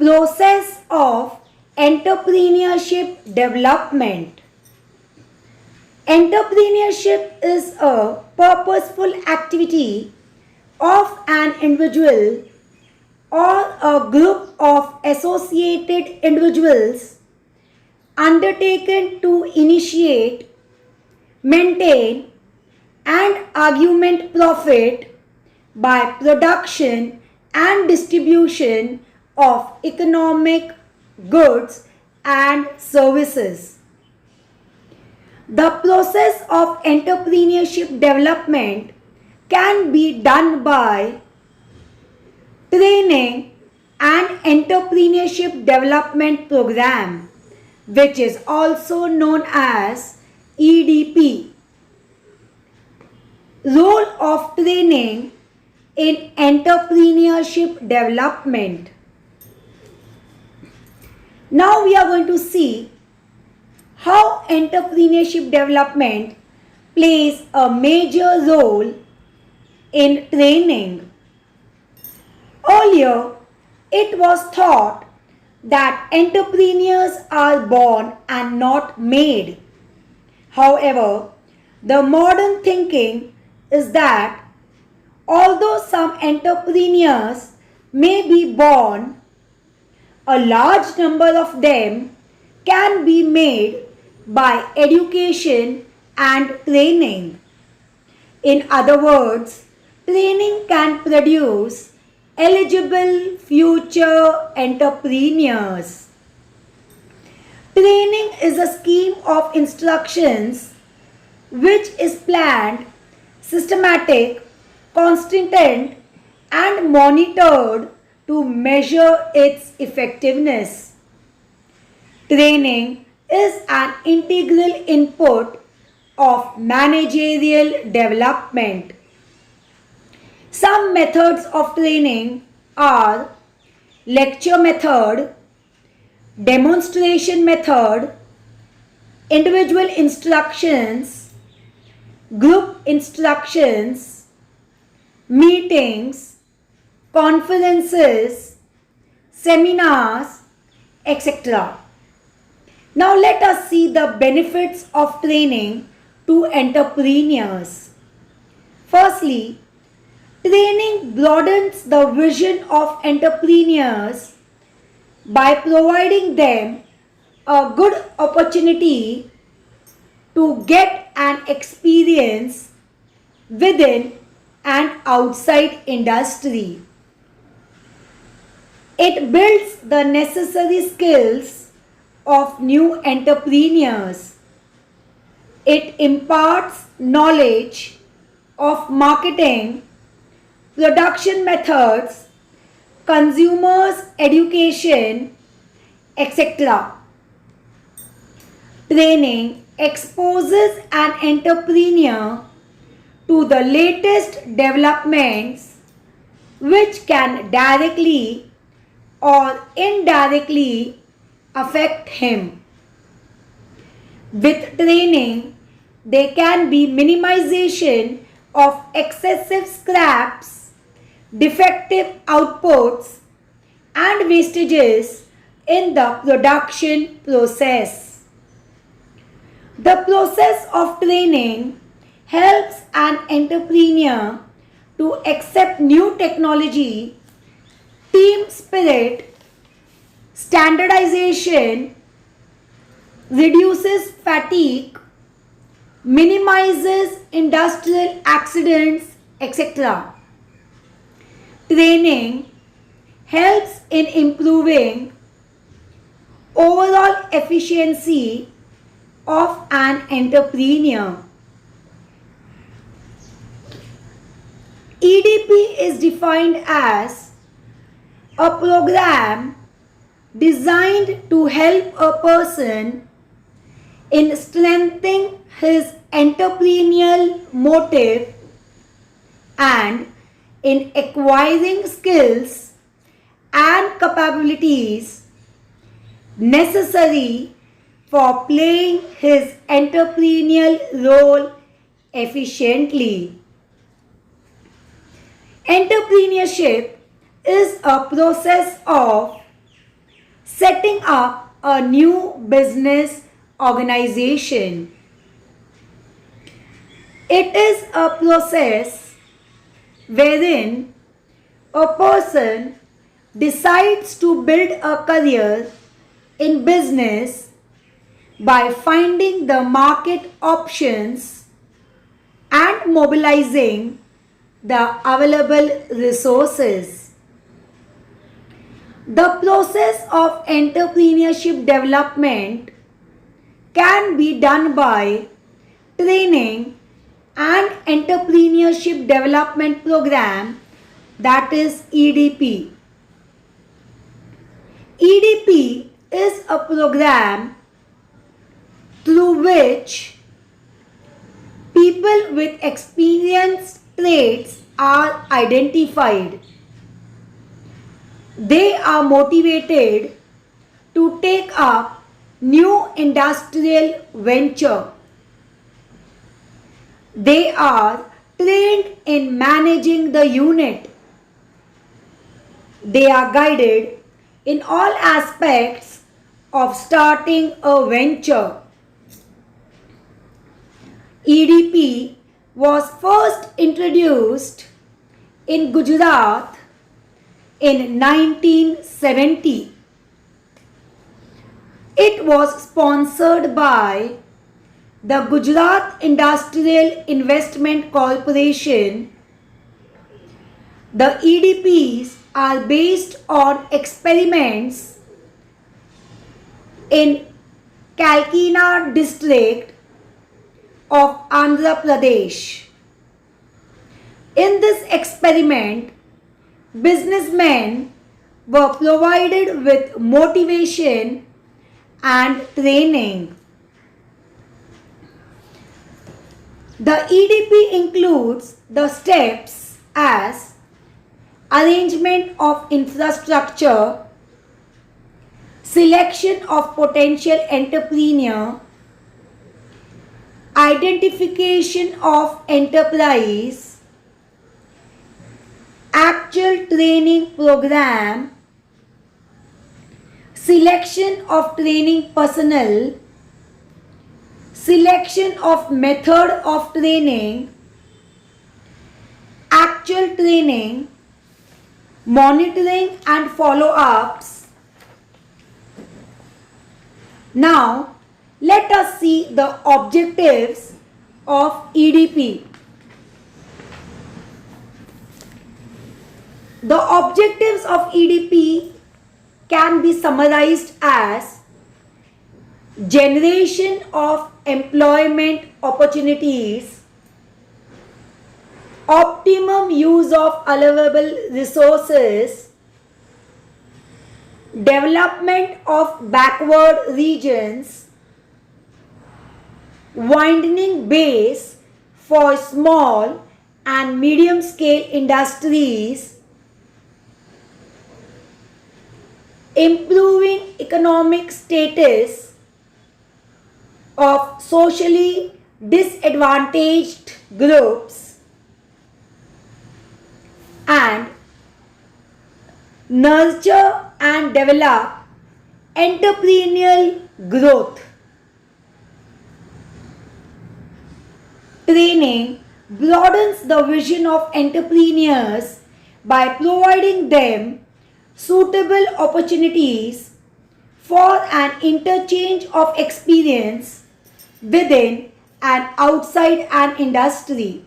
Process of entrepreneurship development. Entrepreneurship is a purposeful activity of an individual or a group of associated individuals undertaken to initiate, maintain, and augment profit by production and distribution of economic goods and services. The process of entrepreneurship development can be done by training and entrepreneurship development program, which is also known as EDP. Role of training in entrepreneurship development. Now we are going to see how entrepreneurship development plays a major role in training. Earlier, it was thought that entrepreneurs are born and not made. However, the modern thinking is that although some entrepreneurs may be born, a large number of them can be made by education and training. In other words, training can produce eligible future entrepreneurs. Training is a scheme of instructions which is planned, systematic, constant, and monitored to measure its effectiveness. Training is an integral input of managerial development. Some methods of training are lecture method, demonstration method, individual instructions, group instructions, meetings, conferences, seminars, etc. Now let us see the benefits of training to entrepreneurs. Firstly, training broadens the vision of entrepreneurs by providing them a good opportunity to get an experience within and outside industry. It builds the necessary skills of new entrepreneurs. It imparts knowledge of marketing, production methods, consumers education, etc. Training exposes an entrepreneur to the latest developments which can directly or indirectly affect him. With training, there can be minimization of excessive scraps, defective outputs, and wastages in the production process. The process of training helps an entrepreneur to accept new technology, team spirit, standardization, reduces fatigue, minimizes industrial accidents, etc. Training helps in improving overall efficiency of an entrepreneur. EDP is defined as a program designed to help a person in strengthening his entrepreneurial motive and in acquiring skills and capabilities necessary for playing his entrepreneurial role efficiently. Entrepreneurship is a process of setting up a new business organization. It is a process wherein a person decides to build a career in business by finding the market options and mobilizing the available resources. The process of entrepreneurship development can be done by training and entrepreneurship development program, that is EDP. EDP is a program through which people with experienced traits are identified. They are motivated to take up new industrial venture. They are trained in managing the unit. They are guided in all aspects of starting a venture. EDP was first introduced in Gujarat in 1970. It was sponsored by the Gujarat Industrial Investment Corporation. The EDPs are based on experiments in Kalkina district of Andhra Pradesh. In this experiment, businessmen were provided with motivation and training. The EDP includes the steps as arrangement of infrastructure, selection of potential entrepreneur, identification of enterprise, actual training program, selection of training personnel, selection of method of training, actual training, monitoring and follow-ups. Now, let us see the objectives of EDP. The objectives of EDP can be summarized as generation of employment opportunities, optimum use of available resources, development of backward regions, widening base for small and medium scale industries, improving economic status of socially disadvantaged groups, and nurture and develop entrepreneurial growth. Training broadens the vision of entrepreneurs by providing them suitable opportunities for an interchange of experience within and outside an industry.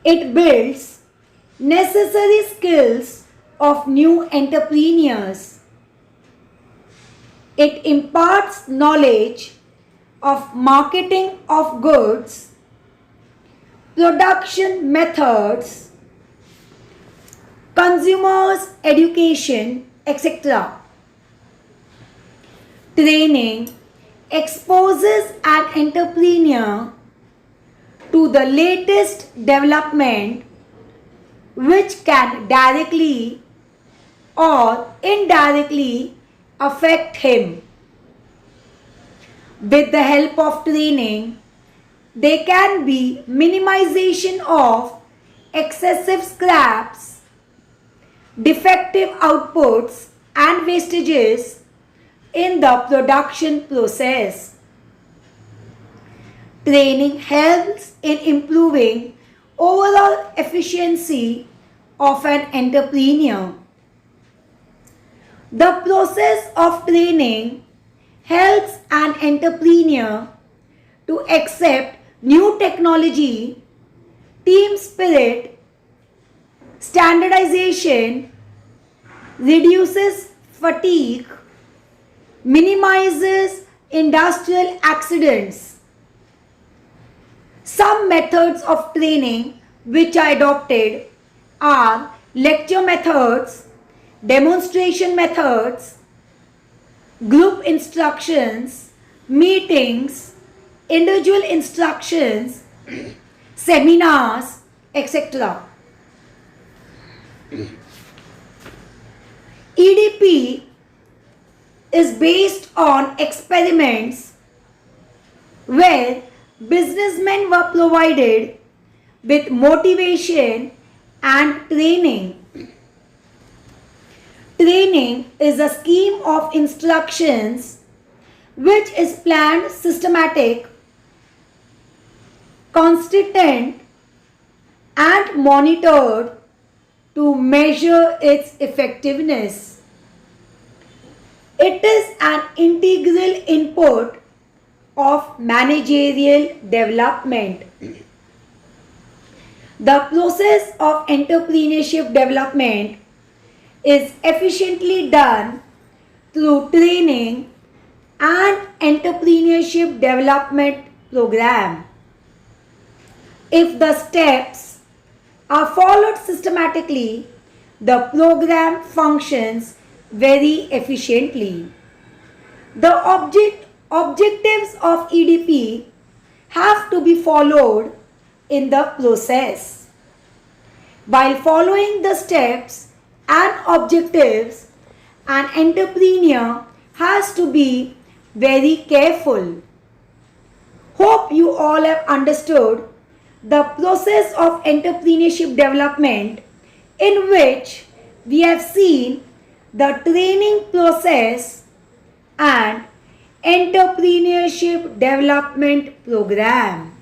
It builds necessary skills of new entrepreneurs. It imparts knowledge of marketing of goods, production methods, consumers education, etc. Training exposes an entrepreneur to the latest development which can directly or indirectly affect him. With the help of training, there can be minimization of excessive scraps, defective outputs, and wastages in the production process. Training helps in improving overall efficiency of an entrepreneur. The process of training helps an entrepreneur to accept new technology, team spirit, standardization, reduces fatigue, minimizes industrial accidents. Some methods of training which I adopted are lecture methods, demonstration methods, group instructions, meetings, individual instructions, seminars, etc. EDP is based on experiments where businessmen were provided with motivation and training. Training is a scheme of instructions which is planned, systematic, consistent, and monitored to measure its effectiveness. It is an integral input of managerial development. The process of entrepreneurship development is efficiently done through training and entrepreneurship development program. If the steps are followed systematically, the program functions very efficiently. The objectives of EDP have to be followed in the process. While following the steps and objectives, an entrepreneur has to be very careful. Hope you all have understood the process of entrepreneurship development, in which we have seen the training process and entrepreneurship development program.